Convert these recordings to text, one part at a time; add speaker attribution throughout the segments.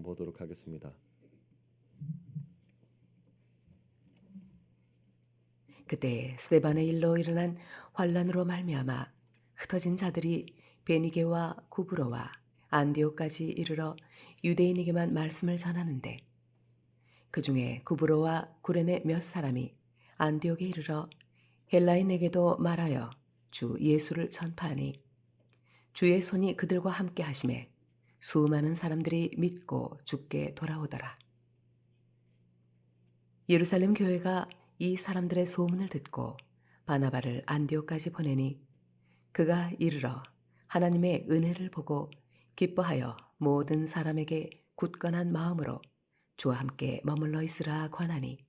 Speaker 1: 한번 보도록 하겠습니다.
Speaker 2: 그때 스데반의 일로 일어난 환란으로 말미암아 흩어진 자들이 베니게와 구브로와 안디오까지 이르러 유대인에게만 말씀을 전하는데, 그 중에 구브로와 구레네 몇 사람이 안디옥에 이르러 헬라인에게도 말하여 주 예수를 전파하니, 주의 손이 그들과 함께 하심에 수많은 사람들이 믿고 주께 돌아오더라. 예루살렘 교회가 이 사람들의 소문을 듣고 바나바를 안디옥까지 보내니, 그가 이르러 하나님의 은혜를 보고 기뻐하여 모든 사람에게 굳건한 마음으로 주와 함께 머물러 있으라 권하니,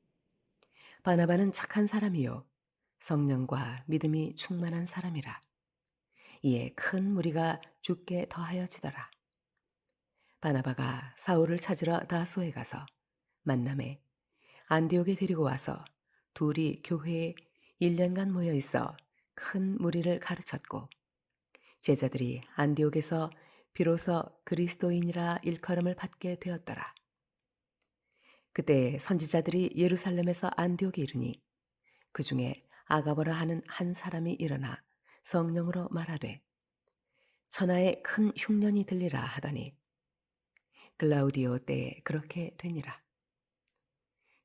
Speaker 2: 바나바는 착한 사람이요 성령과 믿음이 충만한 사람이라. 이에 큰 무리가 주께 더하여지더라. 바나바가 사울을 찾으러 다소에 가서 만남에 안디옥에 데리고 와서 둘이 교회에 1년간 모여 있어 큰 무리를 가르쳤고, 제자들이 안디옥에서 비로소 그리스도인이라 일컬음을 받게 되었더라. 그때 선지자들이 예루살렘에서 안디옥에 이르니, 그 중에 아가보라 하는 한 사람이 일어나 성령으로 말하되 천하에 큰 흉년이 들리라 하더니, 글라우디오 때에 그렇게 되니라.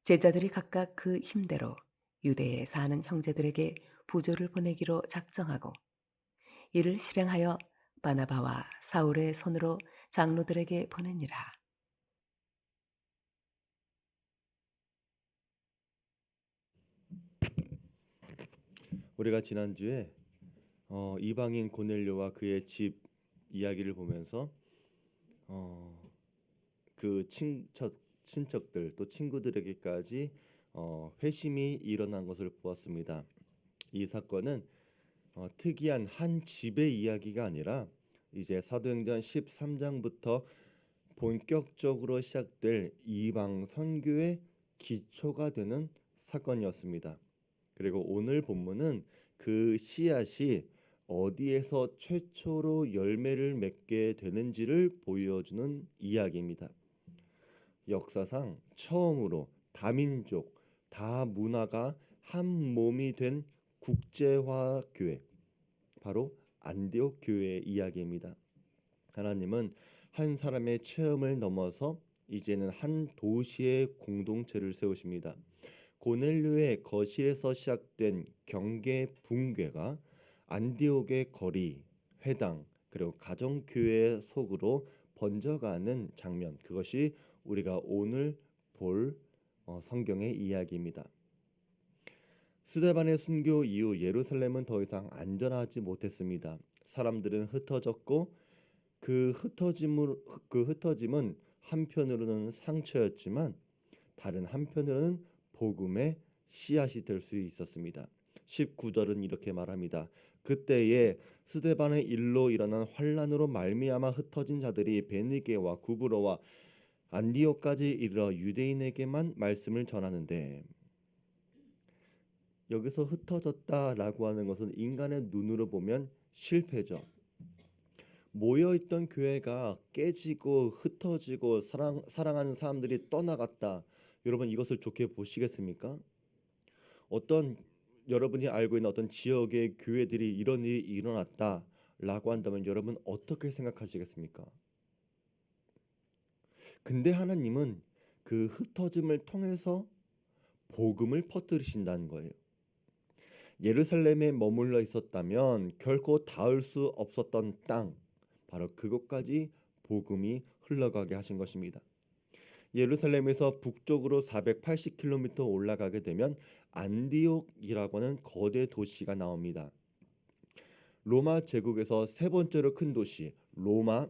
Speaker 2: 제자들이 각각 그 힘대로 유대에 사는 형제들에게 부조를 보내기로 작정하고, 이를 실행하여 바나바와 사울의 손으로 장로들에게 보내니라.
Speaker 1: 우리가 지난주에 이방인 고넬료와 그의 집 이야기를 보면서 그 친척들 또 친구들에게까지 회심이 일어난 것을 보았습니다. 이 사건은 특이한 한 집의 이야기가 아니라 이제 사도행전 13장부터 본격적으로 시작될 이방 선교의 기초가 되는 사건이었습니다. 그리고 오늘 본문은 그 씨앗이 어디에서 최초로 열매를 맺게 되는지를 보여주는 이야기입니다. 역사상 처음으로 다민족, 다문화가 한 몸이 된 국제화 교회, 바로 안디옥 교회의 이야기입니다. 하나님은 한 사람의 체험을 넘어서 이제는 한 도시의 공동체를 세우십니다. 고넬료의 거실에서 시작된 경계 붕괴가 안디옥의 거리, 회당, 그리고 가정교회 속으로 번져가는 장면, 그것이 우리가 오늘 볼 성경의 이야기입니다. 스데반의 순교 이후 예루살렘은 더 이상 안전하지 못했습니다. 사람들은 흩어졌고 그 흩어짐은 한편으로는 상처였지만 다른 한편으로는 복음의 씨앗이 될 수 있었습니다. 19절은 이렇게 말합니다. 그때에 스데반의 일로 일어난 환란으로 말미암아 흩어진 자들이 베니게와 구브로와 안디옥까지 이르러 유대인에게만 말씀을 전하는데, 여기서 흩어졌다라고 하는 것은 인간의 눈으로 보면 실패죠. 모여있던 교회가 깨지고 흩어지고 사랑하는 사람들이 떠나갔다. 여러분, 이것을 좋게 보시겠습니까? 어떤 여러분이 알고 있는 어떤 지역의 교회들이 이런 일이 일어났다라고 한다면 여러분 어떻게 생각하시겠습니까? 근데 하나님은 그 흩어짐을 통해서 복음을 퍼뜨리신다는 거예요. 예루살렘에 머물러 있었다면 결코 닿을 수 없었던 땅, 바로 그곳까지 복음이 흘러가게 하신 것입니다. 예루살렘에서 북쪽으로 480km 올라가게 되면 안디옥이라고 하는 거대 도시가 나옵니다. 로마 제국에서 세 번째로 큰 도시 로마,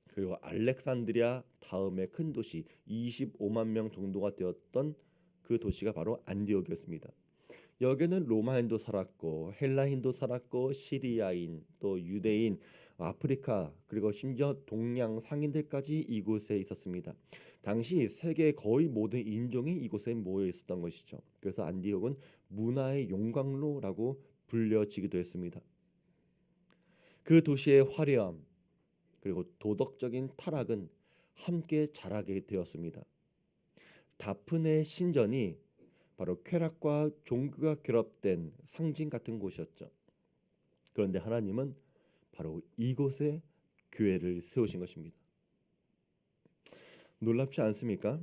Speaker 1: 그리고 알렉산드리아 다음에 큰 도시 25만 명 정도가 되었던 그 도시가 바로 안디옥이었습니다. 여기는 로마인도 살았고 헬라인도 살았고 시리아인 또 유대인, 아프리카, 그리고 심지어 동양 상인들까지 이곳에 있었습니다. 당시 세계 거의 모든 인종이 이곳에 모여 있었던 것이죠. 그래서 안디옥은 문화의 용광로라고 불려지기도 했습니다. 그 도시의 화려함 그리고 도덕적인 타락은 함께 자라게 되었습니다. 다프네 신전이 바로 쾌락과 종교가 결합된 상징 같은 곳이었죠. 그런데 하나님은 바로 이곳에 교회를 세우신 것입니다. 놀랍지 않습니까?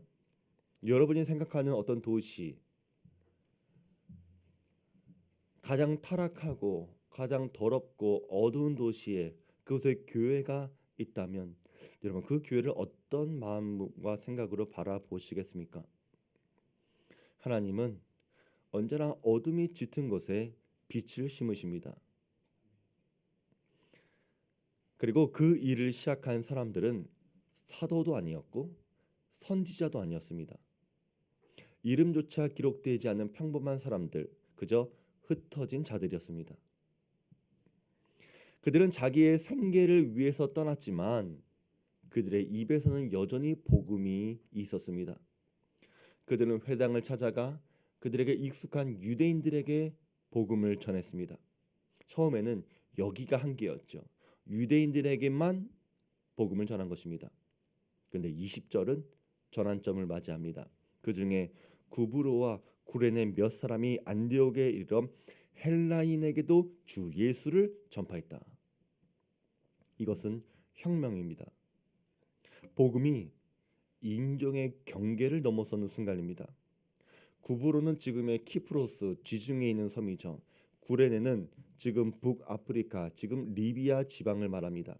Speaker 1: 여러분이 생각하는 어떤 도시, 가장 타락하고 가장 더럽고 어두운 도시에 그곳에 교회가 있다면 여러분 그 교회를 어떤 마음과 생각으로 바라보시겠습니까? 하나님은 언제나 어둠이 짙은 곳에 빛을 심으십니다. 그리고 그 일을 시작한 사람들은 사도도 아니었고 선지자도 아니었습니다. 이름조차 기록되지 않은 평범한 사람들, 그저 흩어진 자들이었습니다. 그들은 자기의 생계를 위해서 떠났지만 그들의 입에서는 여전히 복음이 있었습니다. 그들은 회당을 찾아가 그들에게 익숙한 유대인들에게 복음을 전했습니다. 처음에는 여기가 한계였죠. 유대인들에게만 복음을 전한 것입니다. 그런데 20절은 전환점을 맞이합니다. 그 중에 구브로와 구레네 몇 사람이 안디옥에 이르러 헬라인에게도 주 예수를 전파했다. 이것은 혁명입니다. 복음이 인종의 경계를 넘어서는 순간입니다. 구브로는 지금의 키프로스 지중해에 있는 섬이죠. 구레네는 지금 북아프리카, 지금 리비아 지방을 말합니다.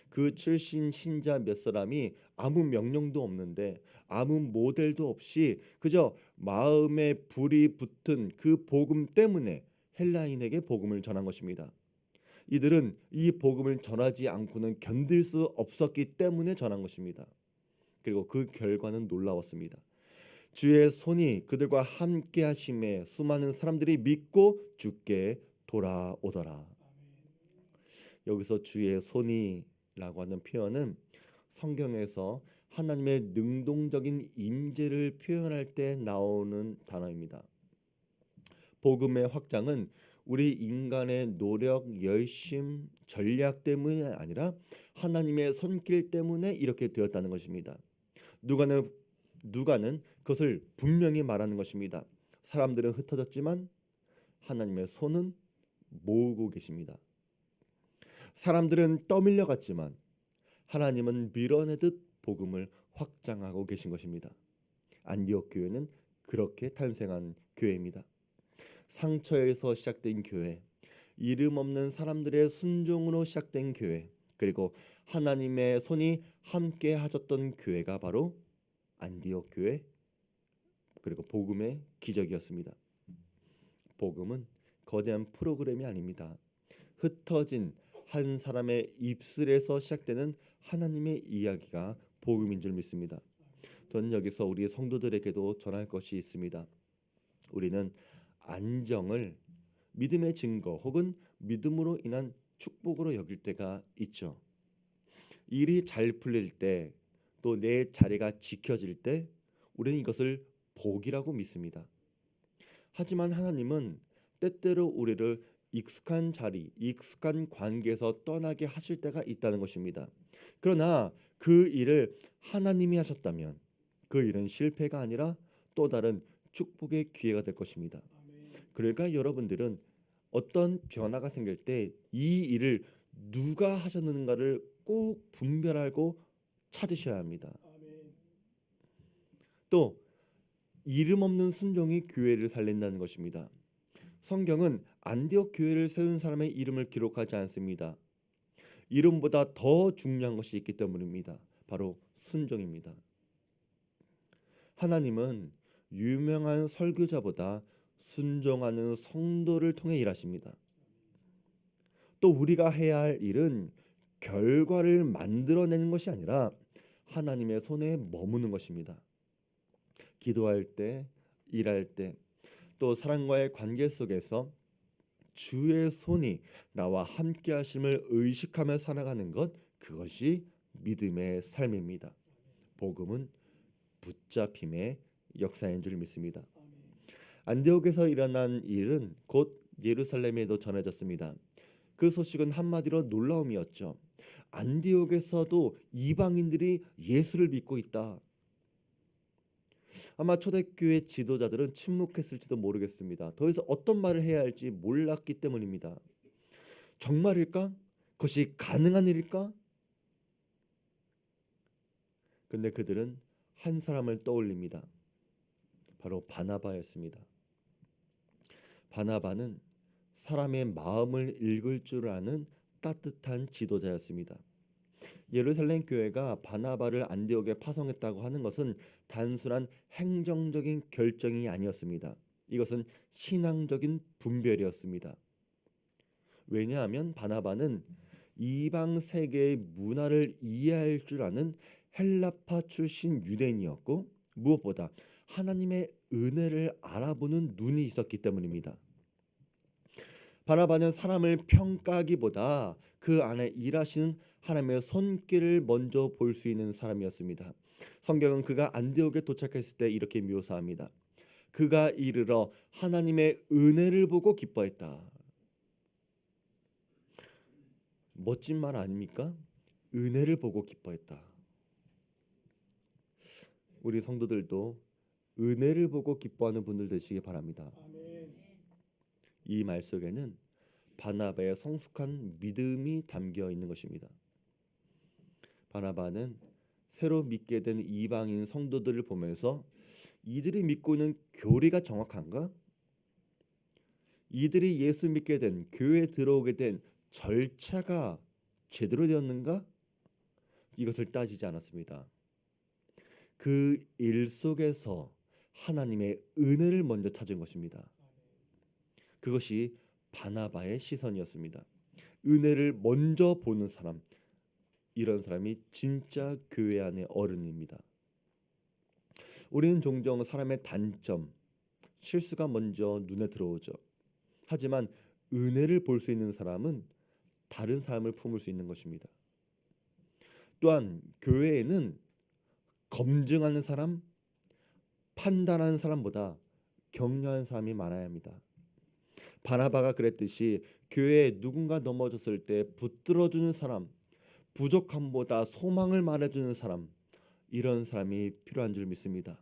Speaker 1: 그 출신 신자 몇 사람이 아무 명령도 없는데 아무 모델도 없이 그저 마음에 불이 붙은 그 복음 때문에 헬라인에게 복음을 전한 것입니다. 이들은 이 복음을 전하지 않고는 견딜 수 없었기 때문에 전한 것입니다. 그리고 그 결과는 놀라웠습니다. 주의 손이 그들과 함께 하심에 수많은 사람들이 믿고 주께 돌아오더라. 여기서 주의 손이라고 하는 표현은 성경에서 하나님의 능동적인 임재를 표현할 때 나오는 단어입니다. 복음의 확장은 우리 인간의 노력, 열심, 전략 때문이 아니라 하나님의 손길 때문에 이렇게 되었다는 것입니다. 누가는 그것을 분명히 말하는 것입니다. 사람들은 흩어졌지만 하나님의 손은 모으고 계십니다. 사람들은 떠밀려 갔지만 하나님은 밀어내듯 복음을 확장하고 계신 것입니다. 안디옥 교회는 그렇게 탄생한 교회입니다. 상처에서 시작된 교회, 이름 없는 사람들의 순종으로 시작된 교회, 그리고 하나님의 손이 함께 하셨던 교회가 바로 안디옥 교회, 그리고 복음의 기적이었습니다. 복음은 거대한 프로그램이 아닙니다. 흩어진 한 사람의 입술에서 시작되는 하나님의 이야기가 복음인 줄 믿습니다. 저는 여기서 우리 성도들에게도 전할 것이 있습니다. 우리는 안정을 믿음의 증거 혹은 믿음으로 인한 축복으로 여길 때가 있죠. 일이 잘 풀릴 때, 또 내 자리가 지켜질 때 우리는 이것을 복이라고 믿습니다. 하지만 하나님은 때때로 우리를 익숙한 자리, 익숙한 관계에서 떠나게 하실 때가 있다는 것입니다. 그러나 그 일을 하나님이 하셨다면 그 일은 실패가 아니라 또 다른 축복의 기회가 될 것입니다. 그러니까 여러분들은 어떤 변화가 생길 때 이 일을 누가 하셨는가를 꼭 분별하고 찾으셔야 합니다. 또 이름 없는 순종이 교회를 살린다는 것입니다. 성경은 안디옥 교회를 세운 사람의 이름을 기록하지 않습니다. 이름보다 더 중요한 것이 있기 때문입니다. 바로 순종입니다. 하나님은 유명한 설교자보다 순종하는 성도를 통해 일하십니다. 또 우리가 해야 할 일은 결과를 만들어내는 것이 아니라 하나님의 손에 머무는 것입니다. 기도할 때, 일할 때, 또 사람과의 관계 속에서 주의 손이 나와 함께 하심을 의식하며 살아가는 것, 그것이 믿음의 삶입니다. 복음은 붙잡힘의 역사인 줄 믿습니다. 안디옥에서 일어난 일은 곧 예루살렘에도 전해졌습니다. 그 소식은 한마디로 놀라움이었죠. 안디옥에서도 이방인들이 예수를 믿고 있다. 아마 초대교회 지도자들은 침묵했을지도 모르겠습니다. 더 이상 어떤 말을 해야 할지 몰랐기 때문입니다. 정말일까? 그것이 가능한 일일까? 근데 그들은 한 사람을 떠올립니다. 바로 바나바였습니다. 바나바는 사람의 마음을 읽을 줄 아는 따뜻한 지도자였습니다. 예루살렘 교회가 바나바를 안디옥에 파송했다고 하는 것은 단순한 행정적인 결정이 아니었습니다. 이것은 신앙적인 분별이었습니다. 왜냐하면 바나바는 이방 세계의 문화를 이해할 줄 아는 헬라파 출신 유대인이었고, 무엇보다 하나님의 은혜를 알아보는 눈이 있었기 때문입니다. 바나바는 사람을 평가하기보다 그 안에 일하시는 하나님의 손길을 먼저 볼 수 있는 사람이었습니다. 성경은 그가 안디옥에 도착했을 때 이렇게 묘사합니다. 그가 이르러 하나님의 은혜를 보고 기뻐했다. 멋진 말 아닙니까? 은혜를 보고 기뻐했다. 우리 성도들도 은혜를 보고 기뻐하는 분들 되시기 바랍니다. 이 말 속에는 바나바의 성숙한 믿음이 담겨 있는 것입니다. 바나바는 새로 믿게 된 이방인 성도들을 보면서 이들이 믿고 있는 교리가 정확한가? 이들이 예수 믿게 된, 교회에 들어오게 된 절차가 제대로 되었는가? 이것을 따지지 않았습니다. 그 일 속에서 하나님의 은혜를 먼저 찾은 것입니다. 그것이 바나바의 시선이었습니다. 은혜를 먼저 보는 사람, 이런 사람이 진짜 교회 안의 어른입니다. 우리는 종종 사람의 단점, 실수가 먼저 눈에 들어오죠. 하지만 은혜를 볼 수 있는 사람은 다른 사람을 품을 수 있는 것입니다. 또한 교회에는 검증하는 사람, 판단하는 사람보다 격려하는 사람이 많아야 합니다. 바나바가 그랬듯이 교회에 누군가 넘어졌을 때 붙들어주는 사람, 부족함보다 소망을 말해주는 사람, 이런 사람이 필요한 줄 믿습니다.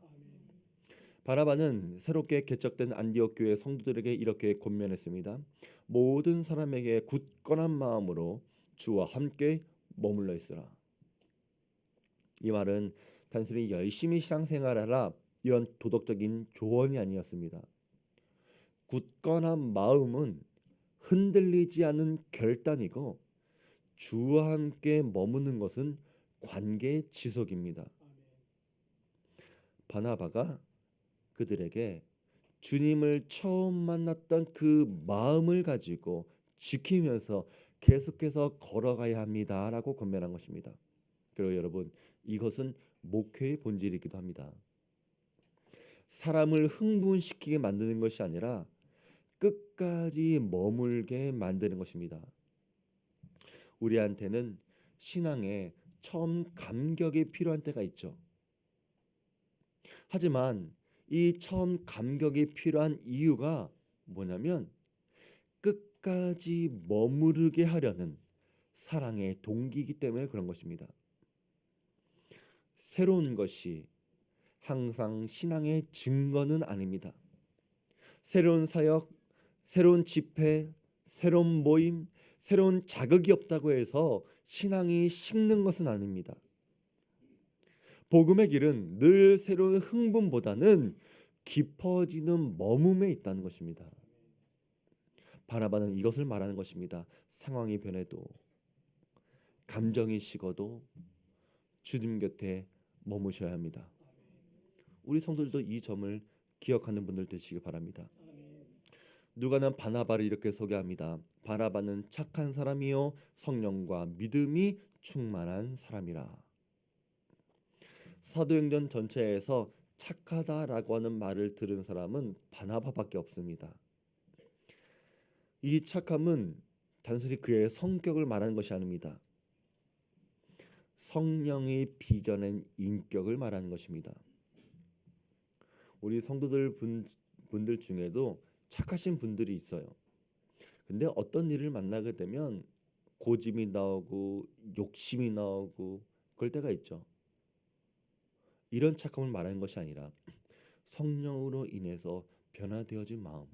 Speaker 1: 바나바는 새롭게 개척된 안디옥 교회 성도들에게 이렇게 권면했습니다. 모든 사람에게 굳건한 마음으로 주와 함께 머물러 있으라. 이 말은 단순히 열심히 신앙생활하라 이런 도덕적인 조언이 아니었습니다. 굳건한 마음은 흔들리지 않은 결단이고, 주와 함께 머무는 것은 관계의 지속입니다. 바나바가 그들에게 주님을 처음 만났던 그 마음을 가지고 지키면서 계속해서 걸어가야 합니다라고 권면한 것입니다. 그리고 여러분, 이것은 목회의 본질이기도 합니다. 사람을 흥분시키게 만드는 것이 아니라 끝까지 머물게 만드는 것입니다. 우리한테는 신앙에 처음 감격이 필요한 때가 있죠. 하지만 이 처음 감격이 필요한 이유가 뭐냐면 끝까지 머무르게 하려는 사랑의 동기이기 때문에 그런 것입니다. 새로운 것이 항상 신앙의 증거는 아닙니다. 새로운 사역, 새로운 집회, 새로운 모임, 새로운 자극이 없다고 해서 신앙이 식는 것은 아닙니다. 복음의 길은 늘 새로운 흥분보다는 깊어지는 머금에 있다는 것입니다. 바나바는 이것을 말하는 것입니다. 상황이 변해도, 감정이 식어도 주님 곁에 머무셔야 합니다. 우리 성도들도 이 점을 기억하는 분들 되시기 바랍니다. 누가는 바나바를 이렇게 소개합니다. 바나바는 착한 사람이요 성령과 믿음이 충만한 사람이라. 사도행전 전체에서 착하다라고 하는 말을 들은 사람은 바나바밖에 없습니다. 이 착함은 단순히 그의 성격을 말하는 것이 아닙니다. 성령이 빚어낸 인격을 말하는 것입니다. 우리 성도들 분들 중에도 착하신 분들이 있어요. 근데 어떤 일을 만나게 되면 고집이 나오고 욕심이 나오고 그럴 때가 있죠. 이런 착함을 말하는 것이 아니라 성령으로 인해서 변화되어진 마음.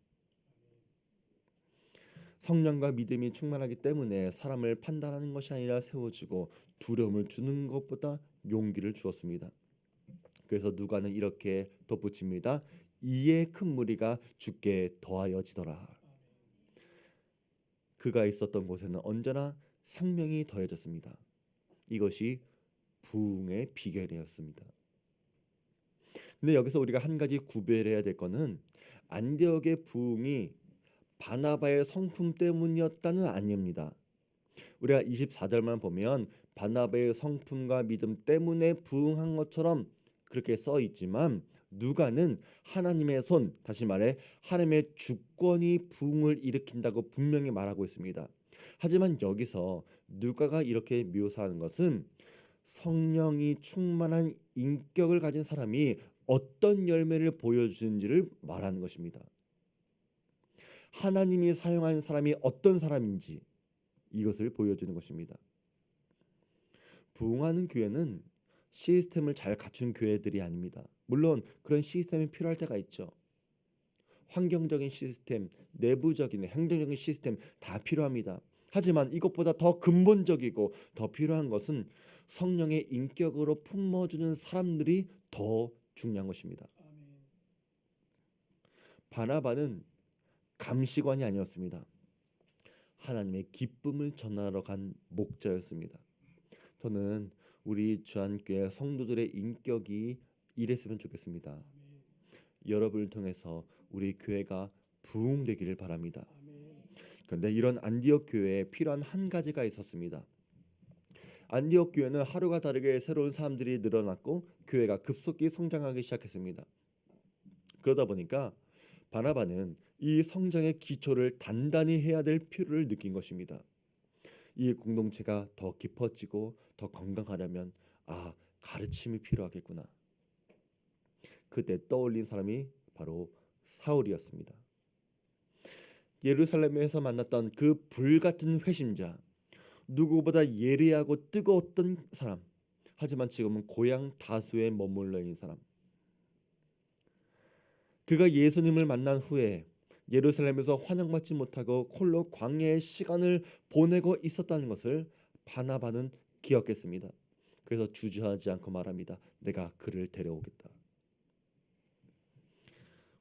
Speaker 1: 성령과 믿음이 충만하기 때문에 사람을 판단하는 것이 아니라 세워주고 두려움을 주는 것보다 용기를 주었습니다. 그래서 누가는 이렇게 덧붙입니다. 이에 큰 무리가 주께 더하여지더라. 그가 있었던 곳에는 언제나 생명이 더해졌습니다. 이것이 부흥의 비결이었습니다. 근데 여기서 우리가 한 가지 구별해야 될 것은 안디옥의 부흥이 바나바의 성품 때문이었다는 아닙니다. 우리가 24절만 보면 바나바의 성품과 믿음 때문에 부흥한 것처럼 그렇게 써 있지만 누가는 하나님의 손, 다시 말해 하나님의 주권이 부흥을 일으킨다고 분명히 말하고 있습니다. 하지만 여기서 누가가 이렇게 묘사하는 것은 성령이 충만한 인격을 가진 사람이 어떤 열매를 보여주는지를 말하는 것입니다. 하나님이 사용한 사람이 어떤 사람인지 이것을 보여주는 것입니다. 부흥하는 교회는 시스템을 잘 갖춘 교회들이 아닙니다. 물론 그런 시스템이 필요할 때가 있죠. 환경적인 시스템, 내부적인 행정적인 시스템 다 필요합니다. 하지만 이것보다 더 근본적이고 더 필요한 것은 성령의 인격으로 품어주는 사람들이 더 중요한 것입니다. 바나바는 감시관이 아니었습니다. 하나님의 기쁨을 전하러 간 목자였습니다. 저는 우리 주안교회 성도들의 인격이 이랬으면 좋겠습니다. 여러분을 통해서 우리 교회가 부흥되기를 바랍니다. 그런데 이런 안디옥 교회에 필요한 한 가지가 있었습니다. 안디옥 교회는 하루가 다르게 새로운 사람들이 늘어났고 교회가 급속히 성장하기 시작했습니다. 그러다 보니까 바나바는 이 성장의 기초를 단단히 해야 될 필요를 느낀 것입니다. 이 공동체가 더 깊어지고 더 건강하려면 가르침이 필요하겠구나. 그때 떠올린 사람이 바로 사울이었습니다. 예루살렘에서 만났던 그 불같은 회심자, 누구보다 예리하고 뜨거웠던 사람, 하지만 지금은 고향 다수에 머물러 있는 사람. 그가 예수님을 만난 후에 예루살렘에서 환영받지 못하고 홀로 광야의 시간을 보내고 있었다는 것을 바나바는 기억했습니다. 그래서 주저하지 않고 말합니다. 내가 그를 데려오겠다.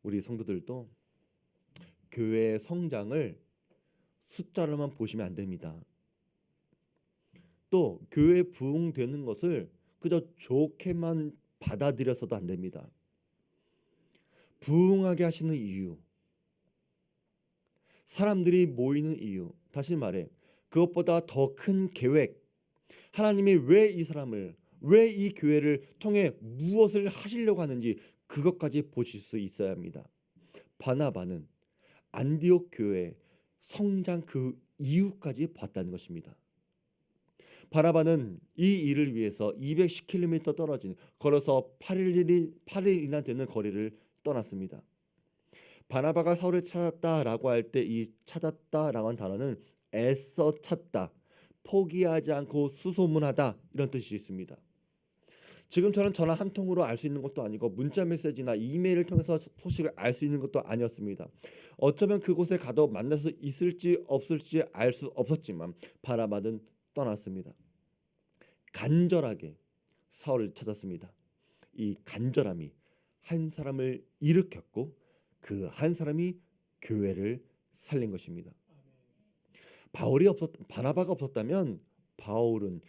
Speaker 1: 우리 성도들도 교회의 성장을 숫자로만 보시면 안 됩니다. 또 교회 부흥되는 것을 그저 좋게만 받아들여서도 안 됩니다. 부흥하게 하시는 이유, 사람들이 모이는 이유, 다시 말해 그것보다 더 큰 계획, 하나님이 왜 이 사람을, 왜 이 교회를 통해 무엇을 하시려고 하는지 그것까지 보실 수 있어야 합니다. 바나바는 안디옥 교회 성장 그 이유까지 봤다는 것입니다. 바나바는 이 일을 위해서 210km 떨어진 걸어서 8일이나 되는 거리를 떠났습니다. 바나바가 사울을 찾았다라고 할 때 이 찾았다라고 하는 단어는 애써 찾다, 포기하지 않고 수소문하다 이런 뜻이 있습니다. 지금처럼 전화 한 통으로 알 수 있는 것도 아니고 문자 메시지나 이메일을 통해서 소식을 알 수 있는 것도 아니었습니다. 어쩌면 그곳에 가도 만날 수 있을지 없을지 알 수 없었지만 바나바는 떠났습니다. 간절하게 사울을 찾았습니다. 이 간절함이 한 사람을 일으켰고 그 한 사람이 교회를 살린 것입니다. 바나바가 없었다면 바울은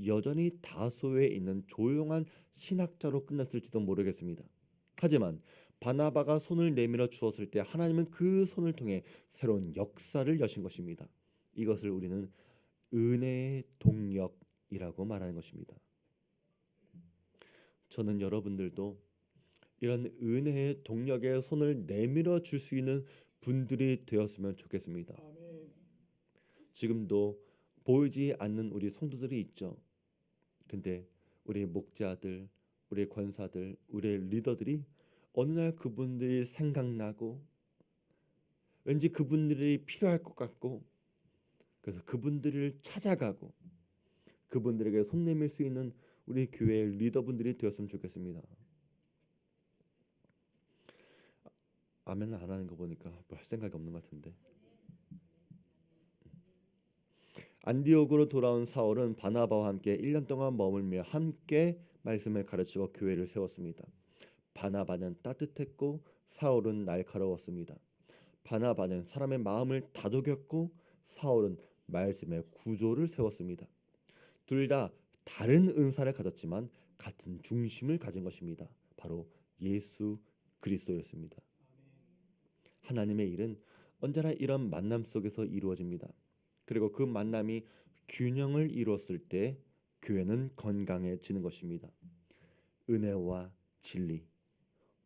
Speaker 1: 여전히 다소에 있는 조용한 신학자로 끝났을지도 모르겠습니다. 하지만 바나바가 손을 내밀어 주었을 때 하나님은 그 손을 통해 새로운 역사를 여신 것입니다. 이것을 우리는 은혜의 동력이라고 말하는 것입니다. 저는 여러분들도 이런 은혜의 동력에 손을 내밀어 줄 수 있는 분들이 되었으면 좋겠습니다. 지금도 보이지 않는 우리 성도들이 있죠. 근데 우리 목자들, 우리 권사들, 우리 리더들이 어느 날 그분들이 생각나고 왠지 그분들이 필요할 것 같고 그래서 그분들을 찾아가고 그분들에게 손 내밀 수 있는 우리 교회의 리더분들이 되었으면 좋겠습니다. 아멘을 안 하는 거 보니까 뭐 할 생각이 없는 것 같은데. 안디옥으로 돌아온 사울은 바나바와 함께 1년 동안 머물며 함께 말씀을 가르치고 교회를 세웠습니다. 바나바는 따뜻했고 사울은 날카로웠습니다. 바나바는 사람의 마음을 다독였고 사울은 말씀의 구조를 세웠습니다. 둘 다 다른 은사를 가졌지만 같은 중심을 가진 것입니다. 바로 예수 그리스도였습니다. 하나님의 일은 언제나 이런 만남 속에서 이루어집니다. 그리고 그 만남이 균형을 이루었을 때 교회는 건강해지는 것입니다. 은혜와 진리,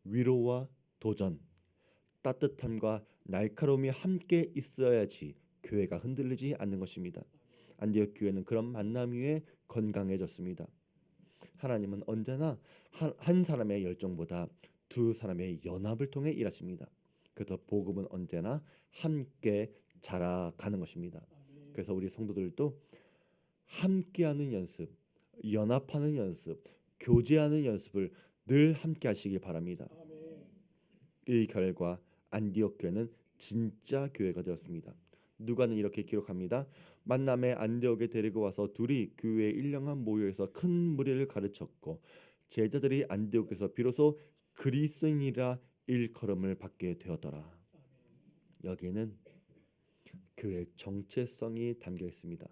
Speaker 1: 위로와 도전, 따뜻함과 날카로움이 함께 있어야지 교회가 흔들리지 않는 것입니다. 안디옥 교회는 그런 만남 위에 건강해졌습니다. 하나님은 언제나 한 사람의 열정보다 두 사람의 연합을 통해 일하십니다. 그래서 복음은 언제나 함께 자라가는 것입니다. 그래서 우리 성도들도 함께하는 연습, 연합하는 연습, 교제하는 연습을 늘 함께 하시길 바랍니다. 이 결과 안디옥 교회는 진짜 교회가 되었습니다. 누가는 이렇게 기록합니다. 만남에 안디옥에 데리고 와서 둘이 교회의 1년간 모여서 큰 무리를 가르쳤고 제자들이 안디옥에서 비로소 그리스도인이라 일컬음을 받게 되었더라. 여기에는 교회의 정체성이 담겨 있습니다.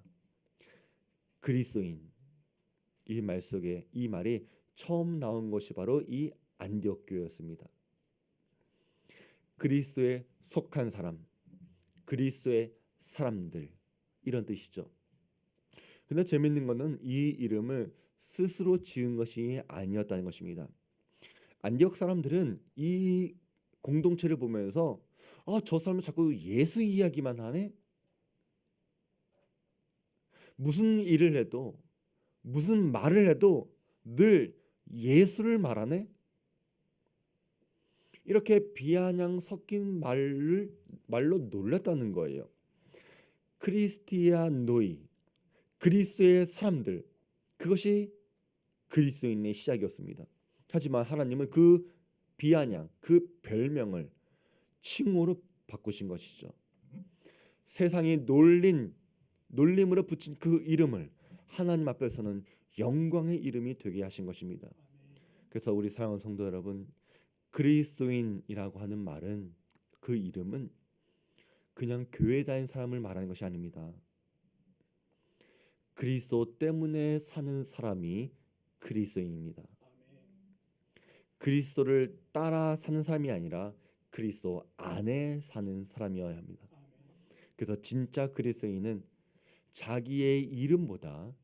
Speaker 1: 그리스도인, 이 말 속에 이 말이 처음 나온 것이 바로 이 안디옥 교회였습니다. 그리스도에 속한 사람, 그리스도의 사람들, 이런 뜻이죠. 근데 재밌는 것은 이 이름을 스스로 지은 것이 아니었다는 것입니다. 안디옥 사람들은 이 공동체를 보면서 저 사람은 자꾸 예수 이야기만 하네. 무슨 일을 해도 무슨 말을 해도 늘 예수를 말하네. 이렇게 비아냥 섞인 말로 놀랐다는 거예요. 크리스티아노이, 그리스도의 사람들, 그것이 그리스도인의 시작이었습니다. 하지만 하나님은 그 비아냥, 그 별명을 칭호로 바꾸신 것이죠. 세상이 놀림으로 붙인 그 이름을 하나님 앞에서는 영광의 이름이 되게 하신 것입니다. 그래서 우리 사랑하는 성도 여러분, 그리스도인이라고 하는 말은, 그 이름은 그냥 교회 다닌 사람을 말하는 것이 아닙니다. 그리스도 때문에 사는 사람이 그리스도인입니다. 그리스도를 따라 사는 사람이 아니라 그리스도 안에 사는 사람이어야 합니다. 그래서 진짜 그리스도인은 자기의 이름보다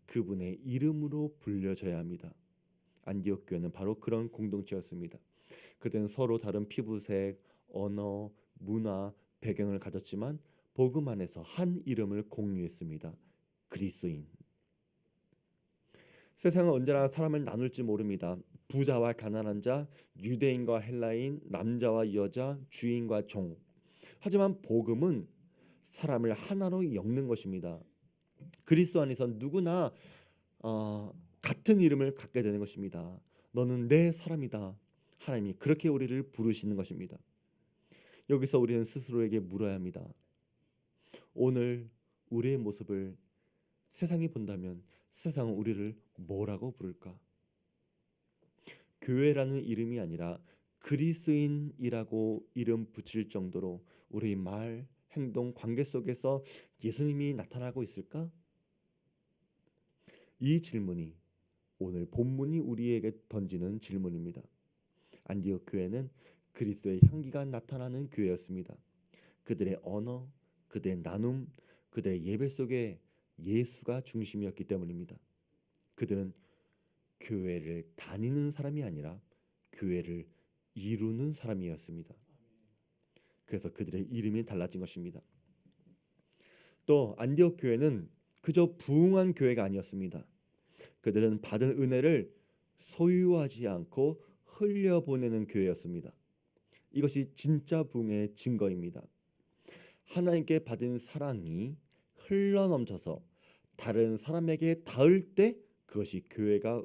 Speaker 1: 그분의 이름으로 불려져야 합니다. 안디옥 교회는 바로 그런 공동체였습니다. 그들은 서로 다른 피부색, 언어, 문화, 배경을 가졌지만 복음 안에서 한 이름을 공유했습니다. 그리스도인. 세상은 언제나 사람을 나눌지 모릅니다. 부자와 가난한 자, 유대인과 헬라인, 남자와 여자, 주인과 종. 하지만 복음은 사람을 하나로 엮는 것입니다. 그리스도 안에서 누구나 같은 이름을 갖게 되는 것입니다. 너는 내 사람이다. 하나님이 그렇게 우리를 부르시는 것입니다. 여기서 우리는 스스로에게 물어야 합니다. 오늘 우리의 모습을 세상이 본다면 세상은 우리를 뭐라고 부를까? 교회라는 이름이 아니라 그리스도인이라고 이름 붙일 정도로 우리 말, 행동, 관계 속에서 예수님이 나타나고 있을까? 이 질문이 오늘 본문이 우리에게 던지는 질문입니다. 안디옥 교회는 그리스도의 향기가 나타나는 교회였습니다. 그들의 언어, 그들의 나눔, 그들의 예배 속에 예수가 중심이었기 때문입니다. 그들은 교회를 다니는 사람이 아니라 교회를 이루는 사람이었습니다. 그래서 그들의 이름이 달라진 것입니다. 또 안디옥 교회는 그저 부흥한 교회가 아니었습니다. 그들은 받은 은혜를 소유하지 않고 흘려보내는 교회였습니다. 이것이 진짜 부흥의 증거입니다. 하나님께 받은 사랑이 흘러넘쳐서 다른 사람에게 닿을 때 그것이 교회가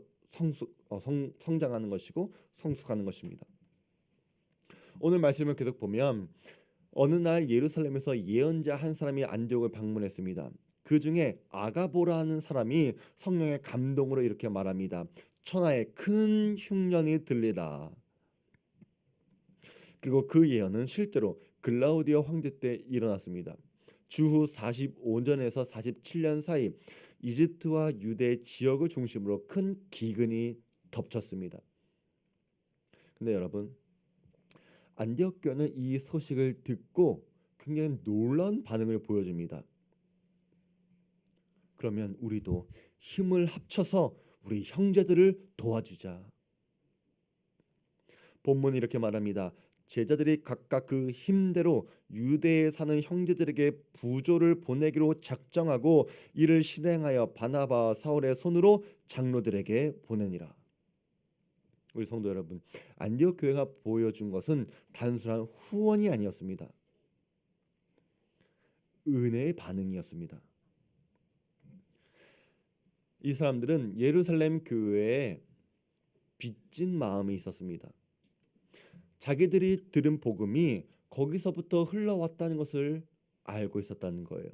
Speaker 1: 성장하는 것이고 성숙하는 것입니다. 오늘 말씀을 계속 보면 어느 날 예루살렘에서 예언자 한 사람이 안디옥을 방문했습니다. 그 중에 아가보라 하는 사람이 성령의 감동으로 이렇게 말합니다. 천하에 큰 흉년이 들리라. 그리고 그 예언은 실제로 글라우디오 황제 때 일어났습니다. 주후 45년에서 47년 사이 이집트와 유대 지역을 중심으로 큰 기근이 덮쳤습니다. 근데 여러분, 안디옥 교회는 이 소식을 듣고 굉장히 놀라운 반응을 보여줍니다. 그러면 우리도 힘을 합쳐서 우리 형제들을 도와주자. 본문이 이렇게 말합니다. 제자들이 각각 그 힘대로 유대에 사는 형제들에게 부조를 보내기로 작정하고 이를 실행하여 바나바와 사울의 손으로 장로들에게 보내니라. 우리 성도 여러분, 안디옥 교회가 보여준 것은 단순한 후원이 아니었습니다. 은혜의 반응이었습니다. 이 사람들은 예루살렘 교회에 빚진 마음이 있었습니다. 자기들이 들은 복음이 거기서부터 흘러왔다는 것을 알고 있었다는 거예요.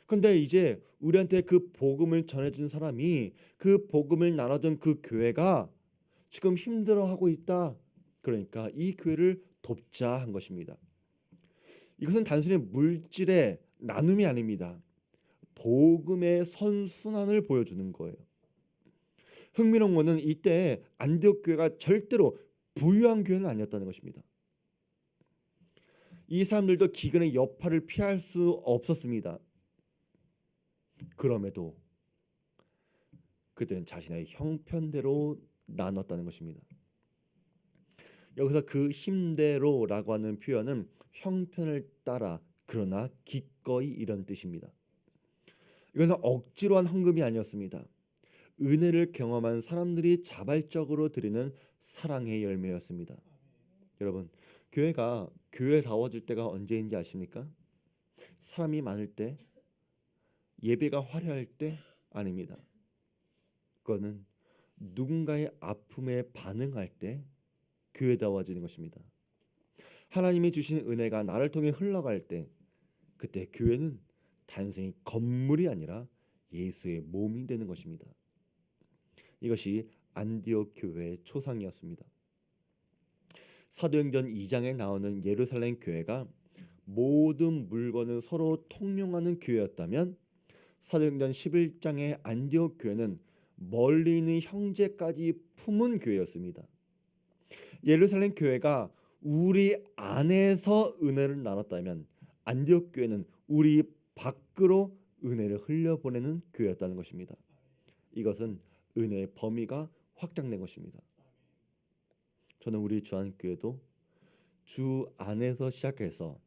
Speaker 1: 근데 이제 우리한테 그 복음을 전해준 사람이 그 복음을 나눠준 그 교회가 지금 힘들어하고 있다. 그러니까 이 교회를 돕자 한 것입니다. 이것은 단순히 물질의 나눔이 아닙니다. 복음의 선순환을 보여주는 거예요. 흥미로운 것은 이때 안디옥 교회가 절대로 부유한 교회는 아니었다는 것입니다. 이 사람들도 기근의 여파를 피할 수 없었습니다. 그럼에도 그들은 자신의 형편대로 나눴다는 것입니다. 여기서 그 힘대로라고 하는 표현은 형편을 따라 그러나 기꺼이 이런 뜻입니다. 이것은 억지로 한 헌금이 아니었습니다. 은혜를 경험한 사람들이 자발적으로 드리는 사랑의 열매였습니다. 여러분, 교회가 교회다워질 때가 언제인지 아십니까? 사람이 많을 때, 예배가 화려할 때 아닙니다. 그거는 누군가의 아픔에 반응할 때 교회다워지는 것입니다. 하나님이 주신 은혜가 나를 통해 흘러갈 때 그때 교회는 단순히 건물이 아니라 예수의 몸이 되는 것입니다. 이것이 안디옥 교회의 초상이었습니다. 사도행전 2장에 나오는 예루살렘 교회가 모든 물건을 서로 통용하는 교회였다면 사도행전 11장의 안디옥 교회는 멀리 있는 형제까지 품은 교회였습니다. 예루살렘 교회가 우리 안에서 은혜를 나눴다면 안디옥 교회는 우리 밖으로 은혜를 흘려보내는 교회였다는 것입니다. 이것은 은혜의 범위가 확장된 것입니다. 저는 우리 주안교회도 주 안에서 시작해서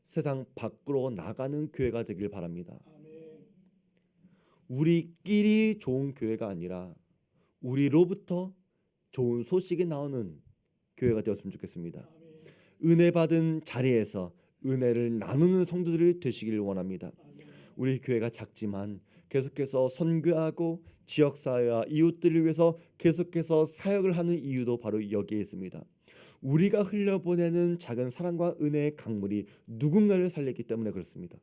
Speaker 1: 세상 밖으로 나가는 교회가 되길 바랍니다. 우리끼리 좋은 교회가 아니라 우리로부터 좋은 소식이 나오는 교회가 되었으면 좋겠습니다. 은혜 받은 자리에서 은혜를 나누는 성도들이 되시길 원합니다. 우리 교회가 작지만 계속해서 선교하고 지역사회와 이웃들을 위해서 계속해서 사역을 하는 이유도 바로 여기에 있습니다. 우리가 흘려보내는 작은 사랑과 은혜의 강물이 누군가를 살렸기 때문에 그렇습니다.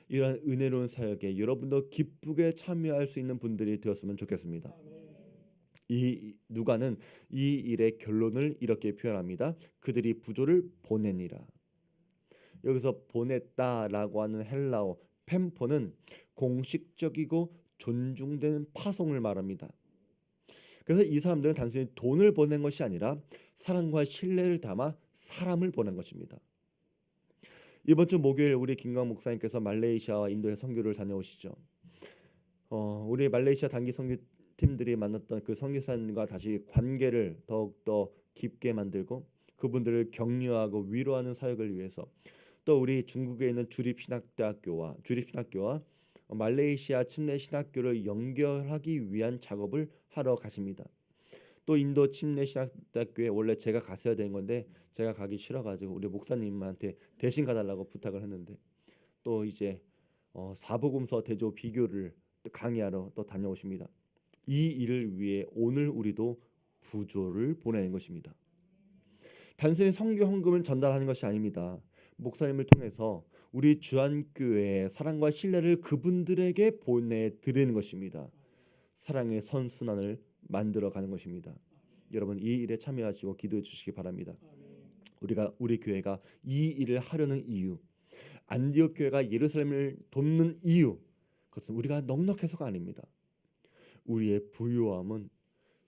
Speaker 1: 이러한 은혜로운 사역에 여러분도 기쁘게 참여할 수 있는 분들이 되었으면 좋겠습니다. 이 누가는 이 일의 결론을 이렇게 표현합니다. 그들이 부조를 보내니라. 여기서 보냈다라고 하는 헬라어 펜포는 공식적이고 존중되는 파송을 말합니다. 그래서 이 사람들은 단순히 돈을 보낸 것이 아니라 사랑과 신뢰를 담아 사람을 보낸 것입니다. 이번 주 목요일 우리 김광 목사님께서 말레이시아와 인도에 선교를 다녀오시죠. 우리 말레이시아 단기 선교팀들이 만났던 그 선교사님과 다시 관계를 더욱더 깊게 만들고 그분들을 격려하고 위로하는 사역을 위해서 또 우리 중국에 있는 주립신학교와 말레이시아 침례신학교를 연결하기 위한 작업을 하러 가십니다. 또 인도 침례신학교에 원래 제가 갔어야 되는 건데 제가 가기 싫어가지고 우리 목사님한테 대신 가달라고 부탁을 했는데 또 이제 사복음서 대조 비교를 또 강의하러 또 다녀오십니다. 이 일을 위해 오늘 우리도 부조를 보내는 것입니다. 단순히 선교 헌금을 전달하는 것이 아닙니다. 목사님을 통해서 우리 주안교회의 사랑과 신뢰를 그분들에게 보내드리는 것입니다. 사랑의 선순환을 만들어가는 것입니다. 여러분 이 일에 참여하시고 기도해 주시기 바랍니다. 우리 교회가 이 일을 하려는 이유, 안디옥 교회가 예루살렘을 돕는 이유, 그것은 우리가 넉넉해서가 아닙니다. 우리의 부유함은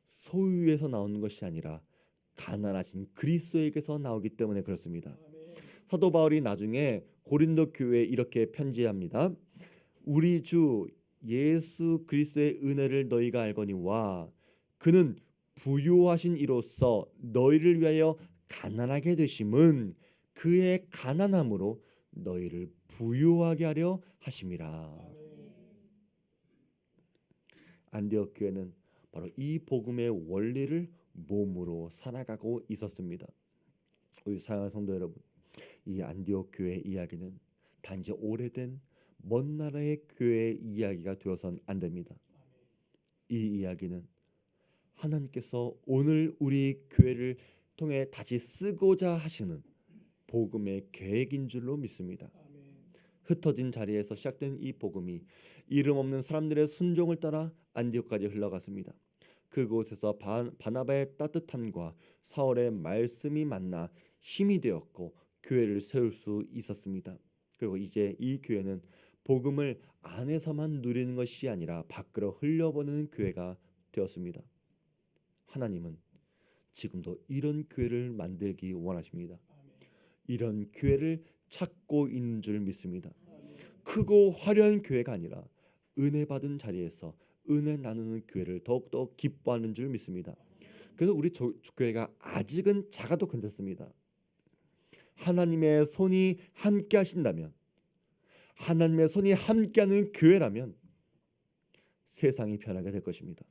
Speaker 1: 소유에서 나오는 것이 아니라 가난하신 그리스도에게서 나오기 때문에 그렇습니다. 사도 바울이 나중에 고린도 교회에 이렇게 편지합니다. 우리 주 예수 그리스도의 은혜를 너희가 알거니와 그는 부유하신 이로써 너희를 위하여 가난하게 되심은 그의 가난함으로 너희를 부유하게 하려 하심이라. 안디옥 교회는 바로 이 복음의 원리를 몸으로 살아가고 있었습니다. 우리 사랑하는 성도 여러분, 이 안디옥 교회의 이야기는 단지 오래된 먼 나라의 교회의 이야기가 되어선 안 됩니다. 이 이야기는 하나님께서 오늘 우리 교회를 통해 다시 쓰고자 하시는 복음의 계획인 줄로 믿습니다. 흩어진 자리에서 시작된 이 복음이 이름 없는 사람들의 순종을 따라 안디옥까지 흘러갔습니다. 그곳에서 바나바의 따뜻함과 사울의 말씀이 만나 힘이 되었고 교회를 세울 수 있었습니다. 그리고 이제 이 교회는 복음을 안에서만 누리는 것이 아니라 밖으로 흘려보내는 교회가 되었습니다. 하나님은 지금도 이런 교회를 만들기 원하십니다. 이런 교회를 찾고 있는 줄 믿습니다. 크고 화려한 교회가 아니라 은혜 받은 자리에서 은혜 나누는 교회를 더욱더 기뻐하는 줄 믿습니다. 그래서 우리 교회가 아직은 작아도 괜찮습니다. 하나님의 손이 함께 하신다면, 하나님의 손이 함께하는 교회라면 세상이 변하게 될 것입니다.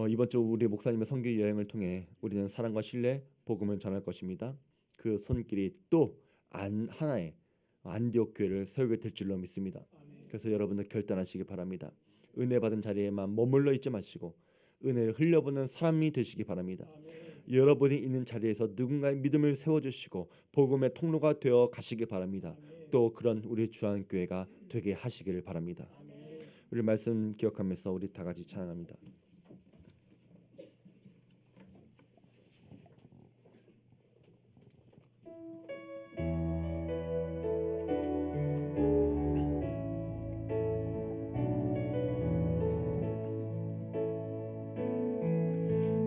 Speaker 1: 이번 주 우리 목사님의 선교 여행을 통해 우리는 사랑과 신뢰, 복음을 전할 것입니다. 그 손길이 또 하나의 안디옥 교회를 세우게 될 줄로 믿습니다. 그래서 여러분들 결단하시기 바랍니다. 은혜 받은 자리에만 머물러 있지 마시고 은혜를 흘려보는 사람이 되시기 바랍니다. 여러분이 있는 자리에서 누군가의 믿음을 세워주시고 복음의 통로가 되어 가시기 바랍니다. 또 그런 우리 주안교회가 되게 하시기를 바랍니다. 우리 말씀 기억하면서 우리 다 같이 찬양합니다.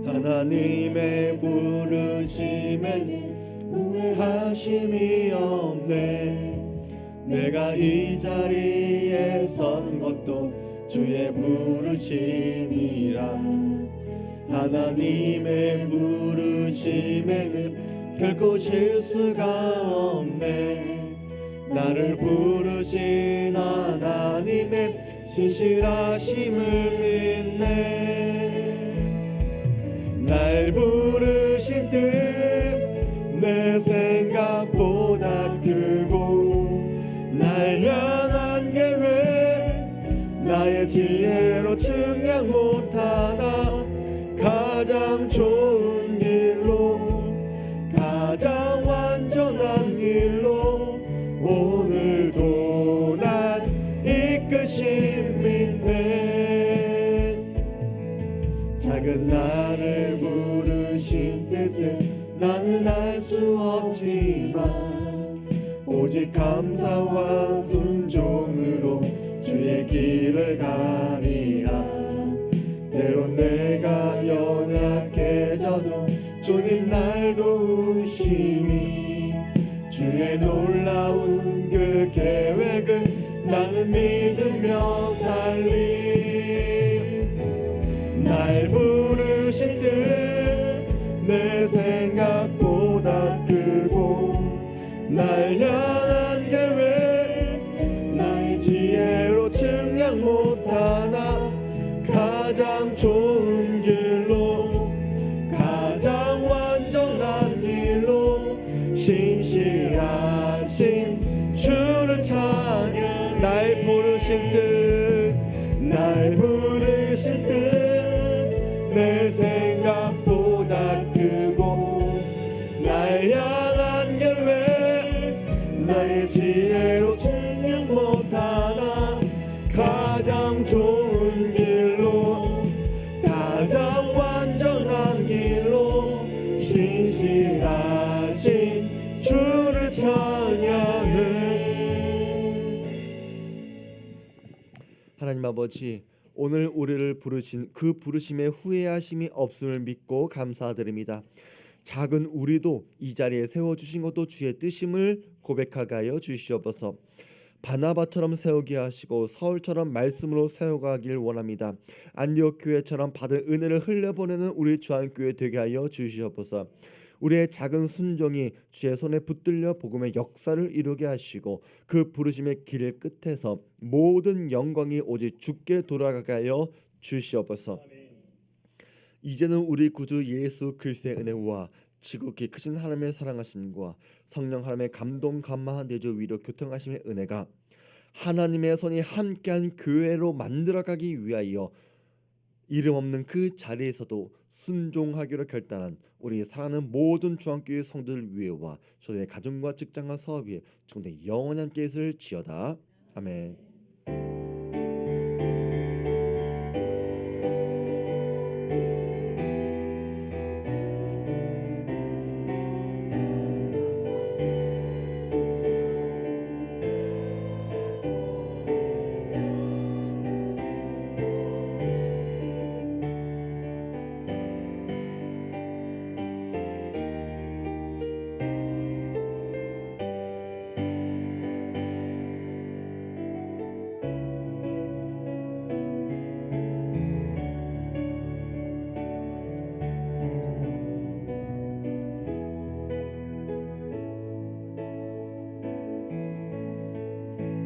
Speaker 1: 하나님의 부르심엔 후회하심이 없네. 내가 이 자리에 선 것도 주의 부르심이라. 하나님의 부르심에는 결코 실수가 없네. 나를 부르신 하나님의 신실하심을 믿네. 날 부르신 뜻 내 생각보다 크고 날 향한 계획 나의 지혜로 측량 못하나 가장 좋은 길로 가장 완전한 길로 오늘도 난 이끄심 믿네. 작은 나를 부르신 뜻을 나는 알 수 없지만 오직 감사와 순종으로 주의 길을 가리라. 때론 내가 연약해져도 주님 날 도우시니 주의 놀라운 그 계획을 나는 믿으며 살림. 날 부르신 뜻 내 생각보다 크고 날 향한 계획 나의 지혜로 측량 못하나 가장 좋은 길로 가장 완전한 길로 신실하신 내 생각보다 크고 날 향한 계획 나의 지혜로 증명 못하나 가장 좋은 길로 가장 완전한 길로 신실하신 주를 찬양해. 하나님 아버지, 오늘 우리를 부르신 그 부르심에 후회하심이 없음을 믿고 감사드립니다. 작은 우리도 이 자리에 세워주신 것도 주의 뜻임을 고백하게 하여 주시옵소서. 바나바처럼 세우게 하시고 사울처럼 말씀으로 세워가길 원합니다. 안디옥 교회처럼 받은 은혜를 흘려보내는 우리 주한교회 되게 하여 주시옵소서. 우리의 작은 순종이 주의 손에 붙들려 복음의 역사를 이루게 하시고 그 부르심의 길 끝에서 모든 영광이 오직 주께 돌아가게 하여 주시옵소서. 이제는 우리 구주 예수 그리스도의 은혜와 지극히 크신 하나님의 사랑하심과 성령 하나님의 감동 감마한 내주 위로 교통하심의 은혜가 하나님의 손이 함께한 교회로 만들어가기 위하여 이름 없는 그 자리에서도 순종하기로 결단한 우리 사랑하는 모든 중앙교회 성도들 위에와 저희의 가정과 직장과 사업 위에 지금도 영원히 함께 있을지어다. 아멘.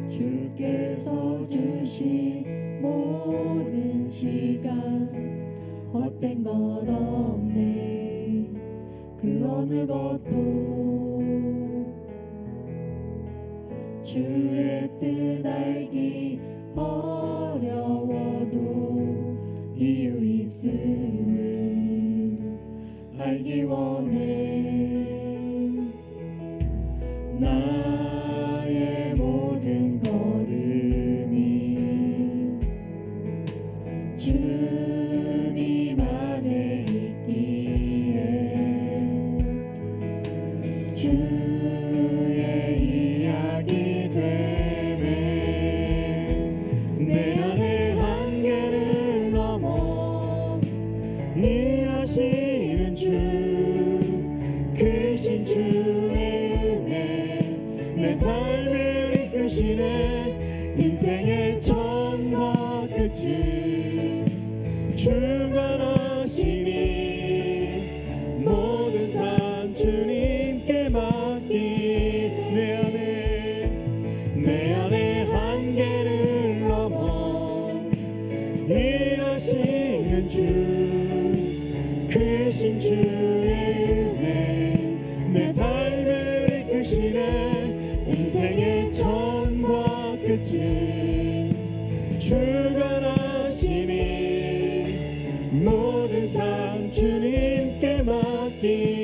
Speaker 3: 주께서 주신 모든 시간 헛된 것 없네. 그 어느 것도 주의 뜻 알기 어려워도 이유 있음을 알기 원해. 나의 모든 걸음이 주님 안에 있기에 주의 이야기 되네. 내 안의 한계를 넘어 일하시는 주 크신 주의 내 삶을 이끄시네. 인생의 처음과 끝을 주관하시니 모든 삶 주님께 맡기. 내 안에 한계를 넘어 일하시는 주 크신 주의 은혜 내 삶을 이끄시네. 인생의 처음과 끝을 주관하시니 모든 삶 주님께 맡기.